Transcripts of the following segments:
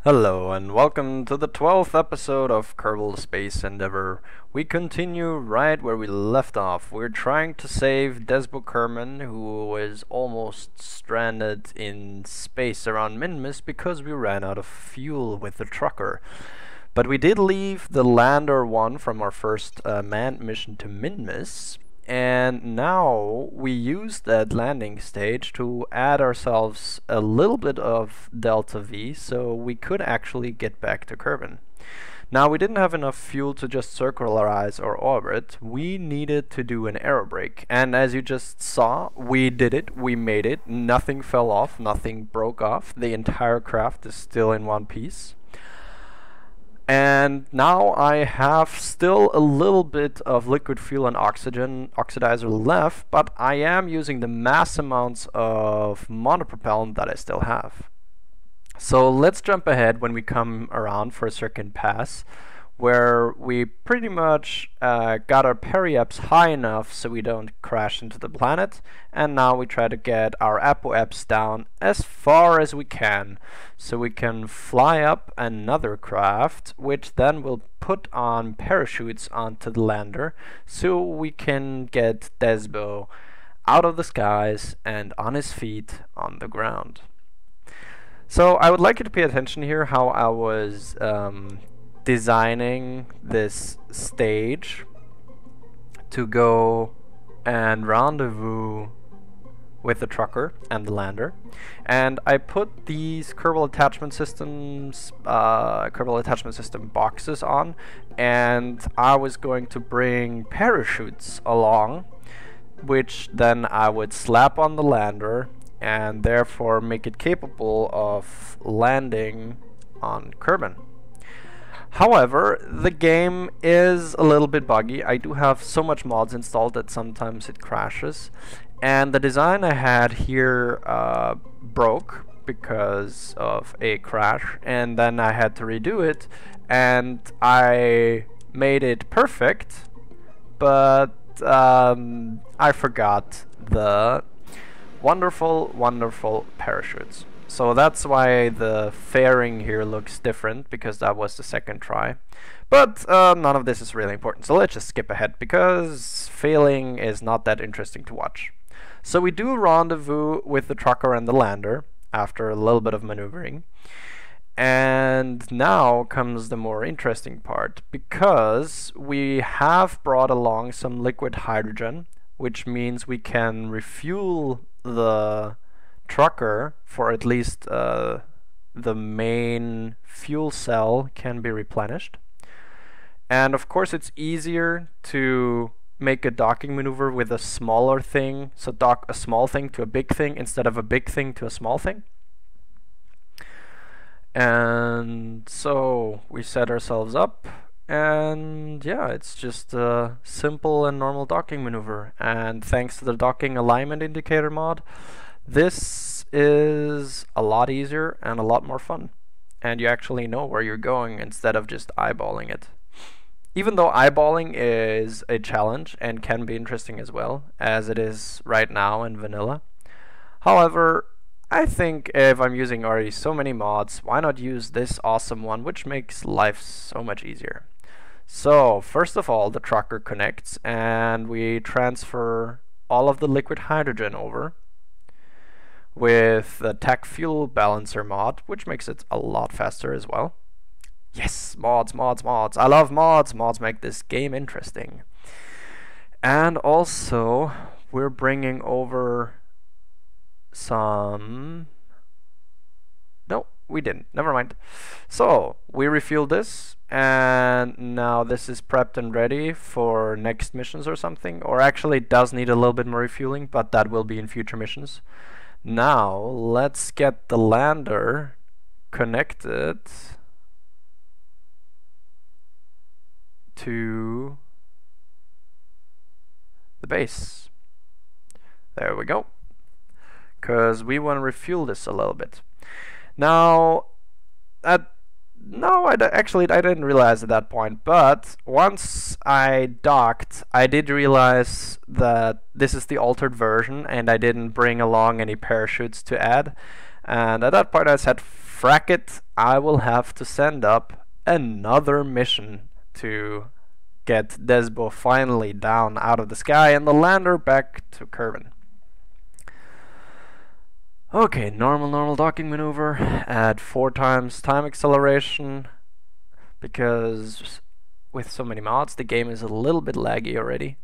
Hello and welcome to the 12th episode of Kerbal Space Endeavour. We continue right where we left off. We're trying to save desbo, who is almost stranded in space around Minmus because we ran out of fuel with the trucker. But we did leave the lander 1 from our first manned mission to Minmus. And now we use that landing stage to add ourselves a little bit of delta V so we could actually get back to Kerbal. Now we didn't have enough fuel to just circularize our orbit. We needed to do an aerobrake, and as you just saw, we did it, we made it. Nothing fell off, nothing broke off. The entire craft is still in one piece. And now I have still a little bit of liquid fuel and oxygen oxidizer left, but I am using the mass amounts of monopropellant that I still have. So let's jump ahead when we come around for a second pass, where we pretty much got our periaps high enough so we don't crash into the planet, and now we try to get our apoaps down as far as we can so we can fly up another craft, which then will put on parachutes onto the lander so we can get Desbo out of the skies and on his feet on the ground. So I would like you to pay attention here how I was designing this stage to go and rendezvous with the trucker and the lander, and I put these Kerbal attachment system boxes on, and I was going to bring parachutes along, which then I would slap on the lander and therefore make it capable of landing on Kerbal. However, the game is a little bit buggy. I do have so much mods installed that sometimes it crashes, and the design I had here broke because of a crash, and then I had to redo it, and I made it perfect, but I forgot the wonderful parachutes. So that's why the fairing here looks different, because that was the second try. But none of this is really important, so let's just skip ahead, because failing is not that interesting to watch. So we do rendezvous with the trucker and the lander after a little bit of maneuvering. And now comes the more interesting part, because we have brought along some liquid hydrogen, which means we can refuel the trucker for at least the main fuel cell can be replenished. And of course it's easier to make a docking maneuver with a smaller thing, so dock a small thing to a big thing instead of a big thing to a small thing. And so we set ourselves up, and yeah, it's just a simple and normal docking maneuver. And thanks to the docking alignment indicator mod, this is a lot easier and a lot more fun, and you actually know where you're going instead of just eyeballing it. Even though eyeballing is a challenge and can be interesting as well, as it is right now in vanilla. However, I think if I'm using already so many mods, why not use this awesome one, which makes life so much easier. So first of all, the trucker connects, and we transfer all of the liquid hydrogen over with the tech fuel balancer mod, which makes it a lot faster as well. Yes, mods. I love mods. Mods make this game interesting. And also, we're bringing over some... No, we didn't. Never mind. So, we refueled this, and now this is prepped and ready for next missions or something. Or actually, it does need a little bit more refueling, but that will be in future missions. Now, let's get the lander connected to the base. There we go. Because we want to refuel this a little bit. Now, I didn't realize at that point, but once I docked, I did realize that this is the altered version, and I didn't bring along any parachutes to add. And at that point I said, frack it, I will have to send up another mission to get Desbo finally down out of the sky and the lander back to Kerbal. Okay, normal docking maneuver, add 4 times time acceleration, because with so many mods the game is a little bit laggy already.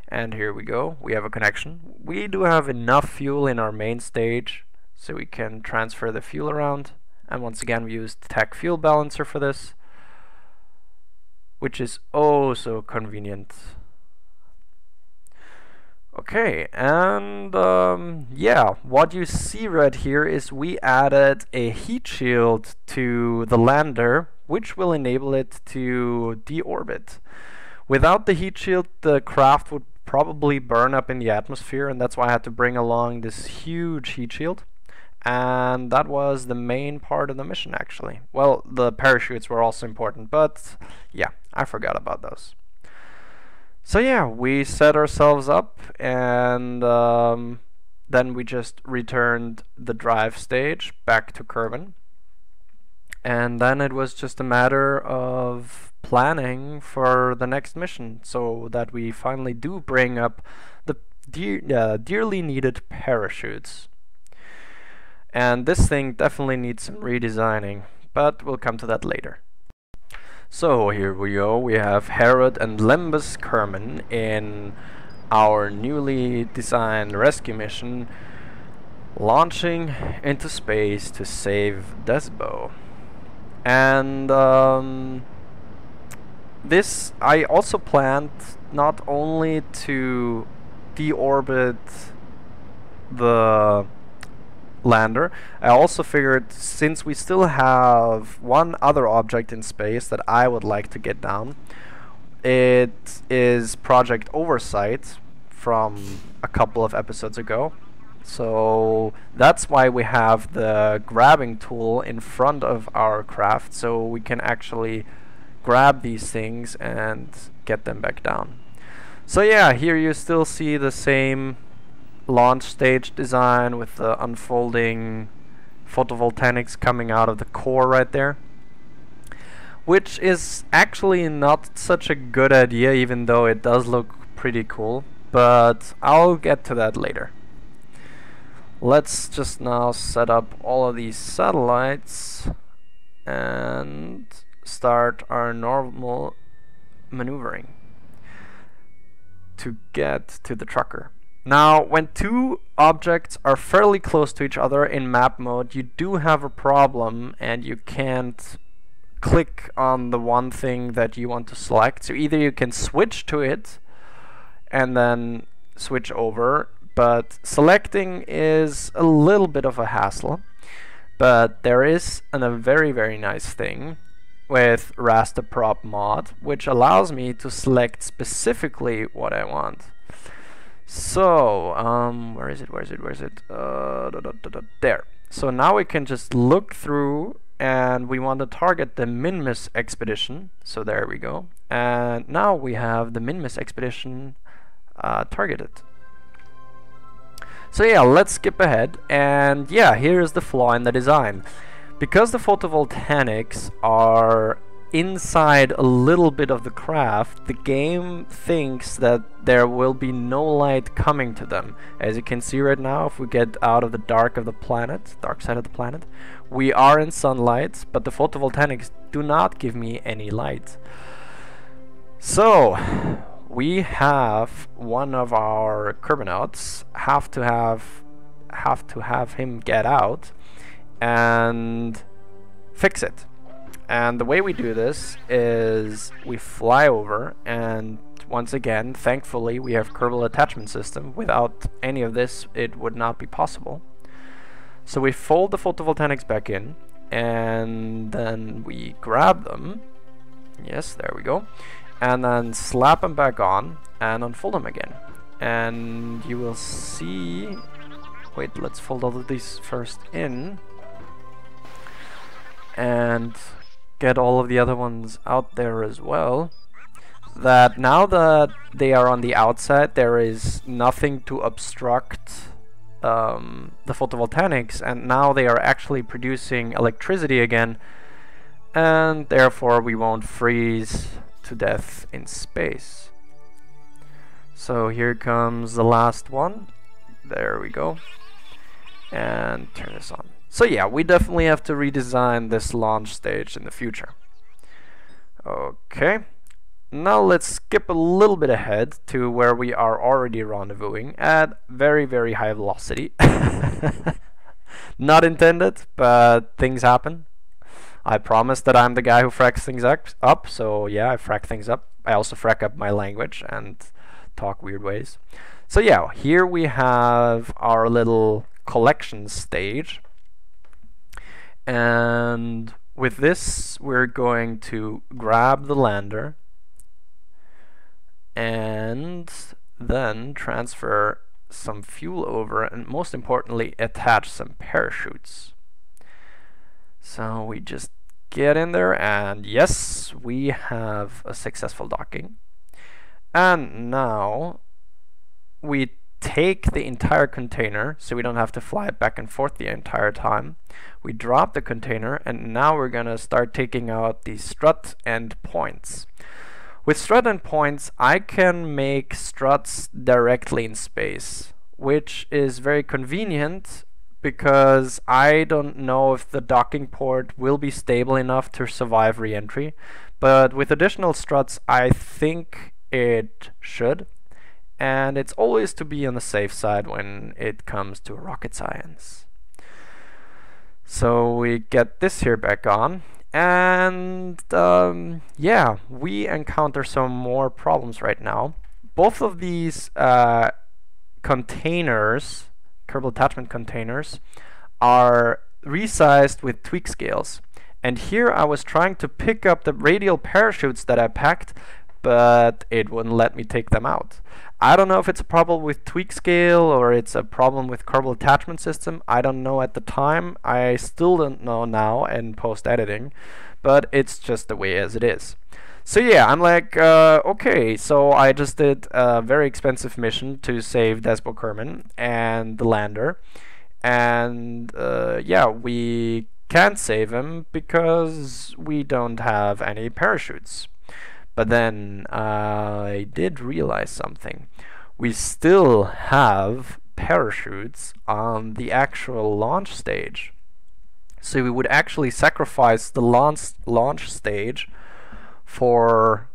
And here we go, we have a connection. We do have enough fuel in our main stage, so we can transfer the fuel around. And once again we use the tech fuel balancer for this, which is oh so convenient. Okay, and yeah, what you see right here is we added a heat shield to the lander, which will enable it to deorbit. Without the heat shield, the craft would probably burn up in the atmosphere, and that's why I had to bring along this huge heat shield. And that was the main part of the mission, actually. Well, the parachutes were also important, but yeah, I forgot about those. So yeah, we set ourselves up, and then we just returned the drive stage back to Kerbal. And then it was just a matter of planning for the next mission, so that we finally do bring up the dearly needed parachutes. And this thing definitely needs some redesigning, but we'll come to that later. So here we go, we have Herod and Lembus Kerman in our newly designed rescue mission, launching into space to save Desbo. And this I also planned not only to deorbit the lander, I also figured, since we still have one other object in space that I would like to get down, it is Project Oversight from a couple of episodes ago. So that's why we have the grabbing tool in front of our craft, so we can actually grab these things and get them back down. So yeah, here you still see the same launch stage design with the unfolding photovoltaics coming out of the core right there, which is actually not such a good idea, even though it does look pretty cool, but I'll get to that later. Let's just now set up all of these satellites and start our normal maneuvering to get to the trucker. Now, when two objects are fairly close to each other in map mode, you do have a problem, and you can't click on the one thing that you want to select. So either you can switch to it and then switch over, but selecting is a little bit of a hassle. But there is a very nice thing with raster prop mod, which allows me to select specifically what I want. So where is it? There. So now we can just look through, and we want to target the Minmus expedition. So there we go. And now we have the Minmus expedition targeted. So yeah, let's skip ahead, and yeah, here's the flaw in the design. Because the photovoltaics are inside a little bit of the craft, the game thinks that there will be no light coming to them. As you can see right now, if we get out of the dark of the planet, dark side of the planet, we are in sunlight, but the photovoltaics do not give me any light. So we have one of our Kerbonauts have to have him get out and fix it. And the way we do this is we fly over, and once again, thankfully, we have Kerbal attachment system. Without any of this, it would not be possible. So we fold the photovoltaics back in, and then we grab them. Yes, there we go. And then slap them back on and unfold them again. And you will see... Wait, let's fold all of these first in. And get all of the other ones out there as well. That now that they are on the outside, there is nothing to obstruct the photovoltaics, and now they are actually producing electricity again, and therefore we won't freeze to death in space. So here comes the last one. There we go. And turn this on. So yeah, we definitely have to redesign this launch stage in the future. Okay. Now let's skip a little bit ahead to where we are already rendezvousing at very, very high velocity. Not intended, but things happen. I promise that I'm the guy who fracks things up, so yeah, I frack things up. I also frack up my language and talk weird ways. So yeah, here we have our little collection stage. And with this, we're going to grab the lander and then transfer some fuel over, and most importantly, attach some parachutes. So we just get in there, and yes, we have a successful docking. And now we take the entire container, so we don't have to fly it back and forth the entire time. We drop the container, and now we're gonna start taking out the strut end points. With strut end points, I can make struts directly in space, which is very convenient because I don't know if the docking port will be stable enough to survive re-entry, but with additional struts I think it should, and it's always to be on the safe side when it comes to rocket science. So we get this here back on, and yeah, we encounter some more problems right now. Both of these containers, Kerbal attachment containers, are resized with tweak scales. And here I was trying to pick up the radial parachutes that I packed, but it wouldn't let me take them out. I don't know if it's a problem with tweak scale or it's a problem with Kerbal attachment system. I don't know at the time. I still don't know now in post-editing, but it's just the way as it is. So yeah, I'm like, okay, so I just did a very expensive mission to save Desbo Kerman and the lander, and yeah, we can't save him because we don't have any parachutes. But then I did realize something. We still have parachutes on the actual launch stage. So we would actually sacrifice the launch stage for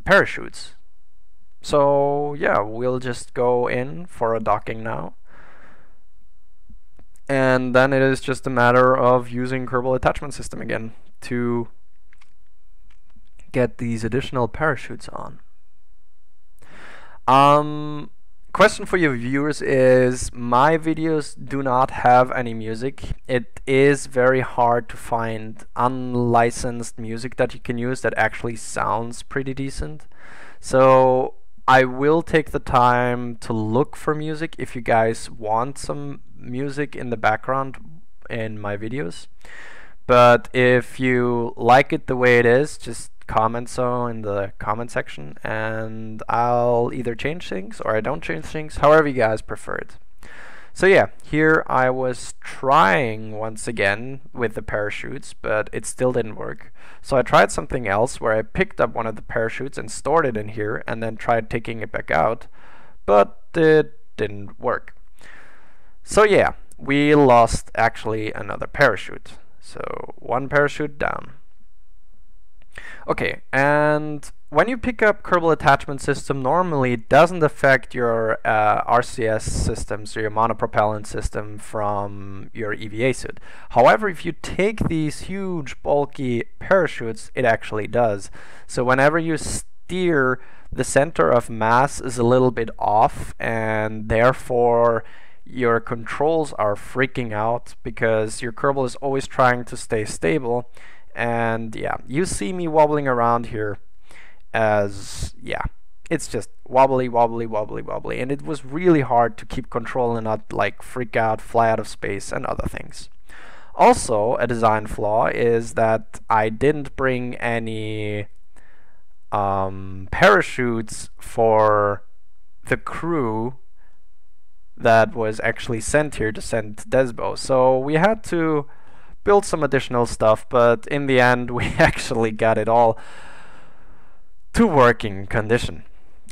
parachutes. So yeah, we'll just go in for a docking now. And then it is just a matter of using Kerbal attachment system again to get these additional parachutes on. Question for your viewers is, my videos do not have any music. It is very hard to find unlicensed music that you can use that actually sounds pretty decent. So I will take the time to look for music if you guys want some music in the background in my videos. But if you like it the way it is, just comment so in the comment section, and I'll either change things or I don't change things, however you guys prefer it. So yeah, here I was trying once again with the parachutes, but it still didn't work. So I tried something else where I picked up one of the parachutes and stored it in here and then tried taking it back out, but it didn't work. So yeah, we lost actually another parachute. So one parachute down. Okay, and when you pick up Kerbal attachment system, normally it doesn't affect your RCS system, so your monopropellant system from your EVA suit. However, if you take these huge bulky parachutes, it actually does. So whenever you steer, the center of mass is a little bit off, and therefore your controls are freaking out because your Kerbal is always trying to stay stable. And yeah, you see me wobbling around here as, yeah, it's just wobbly, wobbly, wobbly, wobbly. And it was really hard to keep control and not like freak out, fly out of space and other things. Also, a design flaw is that I didn't bring any parachutes for the crew that was actually sent here to send desbo. So we had to build some additional stuff, but in the end we actually got it all to working condition.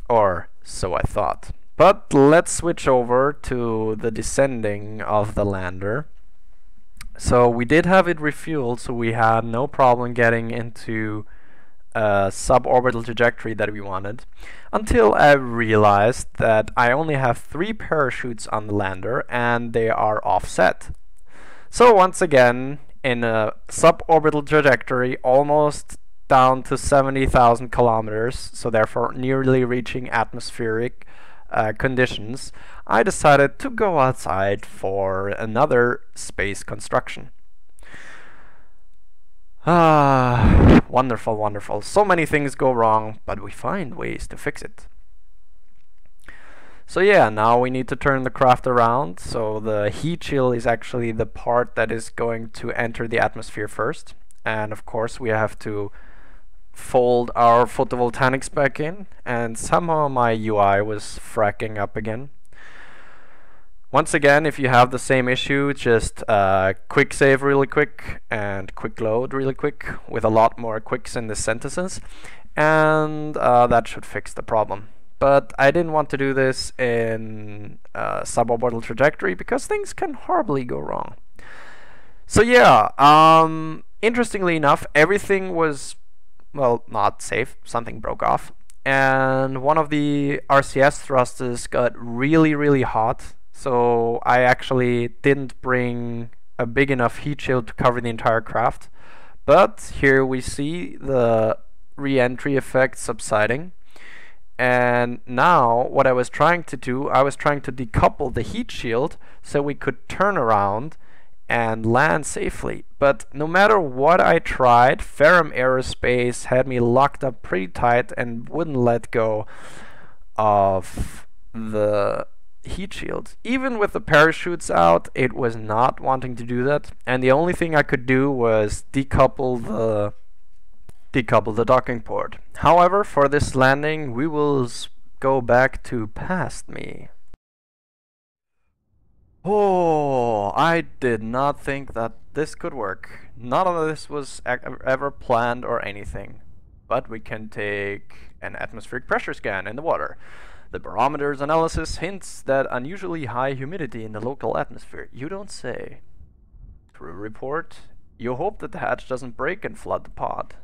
Or so I thought. But let's switch over to the descending of the lander. So we did have it refueled, so we had no problem getting into a suborbital trajectory that we wanted, until I realized that I only have 3 parachutes on the lander and they are offset. So once again, in a suborbital trajectory, almost down to 70,000 kilometers, so therefore nearly reaching atmospheric conditions, I decided to go outside for another space construction. Wonderful, wonderful. So many things go wrong, but we find ways to fix it. So yeah, now we need to turn the craft around. So the heat shield is actually the part that is going to enter the atmosphere first. And of course we have to fold our photovoltaics back in, and somehow my UI was fracking up again. Once again, if you have the same issue, just quick save really quick and quick load really quick with a lot more quicks in the sentences, and that should fix the problem. But I didn't want to do this in suborbital trajectory because things can horribly go wrong. So yeah, interestingly enough, everything was, well, not safe. Something broke off, and one of the RCS thrusters got really hot, so I actually didn't bring a big enough heat shield to cover the entire craft. But here we see the re-entry effect subsiding, and now what I was trying to do, I was trying to decouple the heat shield so we could turn around and land safely. But no matter what I tried, Ferrum Aerospace had me locked up pretty tight and wouldn't let go of the heat shield. Even with the parachutes out, it was not wanting to do that, and the only thing I could do was decouple the docking port. However, for this landing we will go back to past me. Oh, I did not think that this could work. None of this was ever planned or anything. But we can take an atmospheric pressure scan in the water. The barometer's analysis hints that unusually high humidity in the local atmosphere. You don't say. Crew report. You hope that the hatch doesn't break and flood the pod.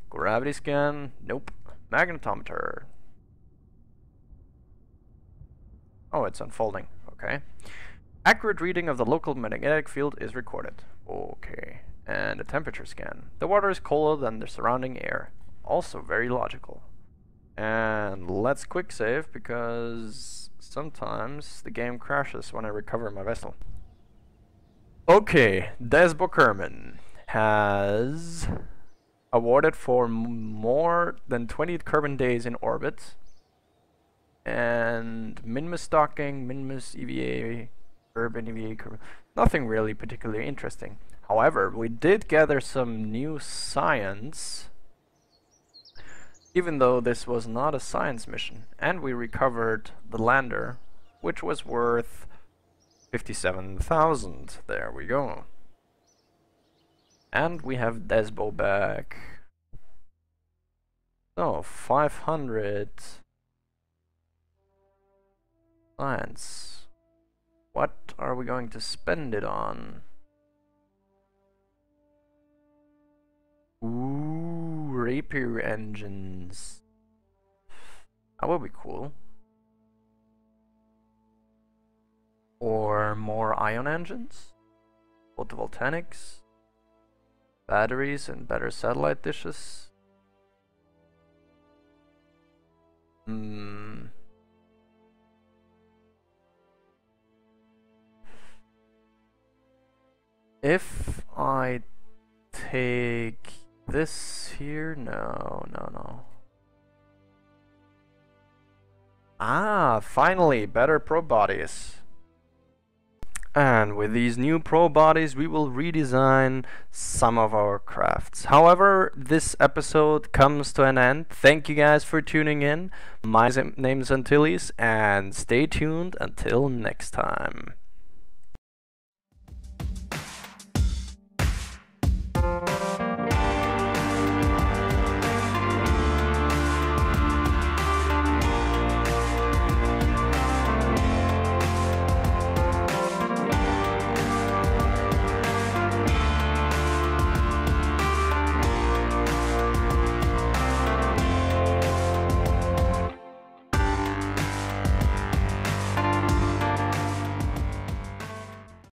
Gravity scan. Nope. Magnetometer. Oh, it's unfolding. Okay. Accurate reading of the local magnetic field is recorded. Okay. And a temperature scan. The water is colder than the surrounding air. Also very logical. And let's quick save, because sometimes the game crashes when I recover my vessel. Okay, desbo Kerman has awarded for more than 20 Kerbal days in orbit, and minimus docking, minimus EVA, urban EVA, Kerbal. Nothing really particularly interesting. However, we did gather some new science, even though this was not a science mission, and we recovered the lander, which was worth 57,000. There we go. And we have desbo back. So 500 science. What are we going to spend it on? Ooh, rapier engines. That would be cool. Or more ion engines? Photovoltaics? Batteries and better satellite dishes? If I take this here, no. Ah, finally, better probe bodies. And with these new pro bodies, we will redesign some of our crafts. However, this episode comes to an end. Thank you guys for tuning in. My name's Antilles, and stay tuned until next time.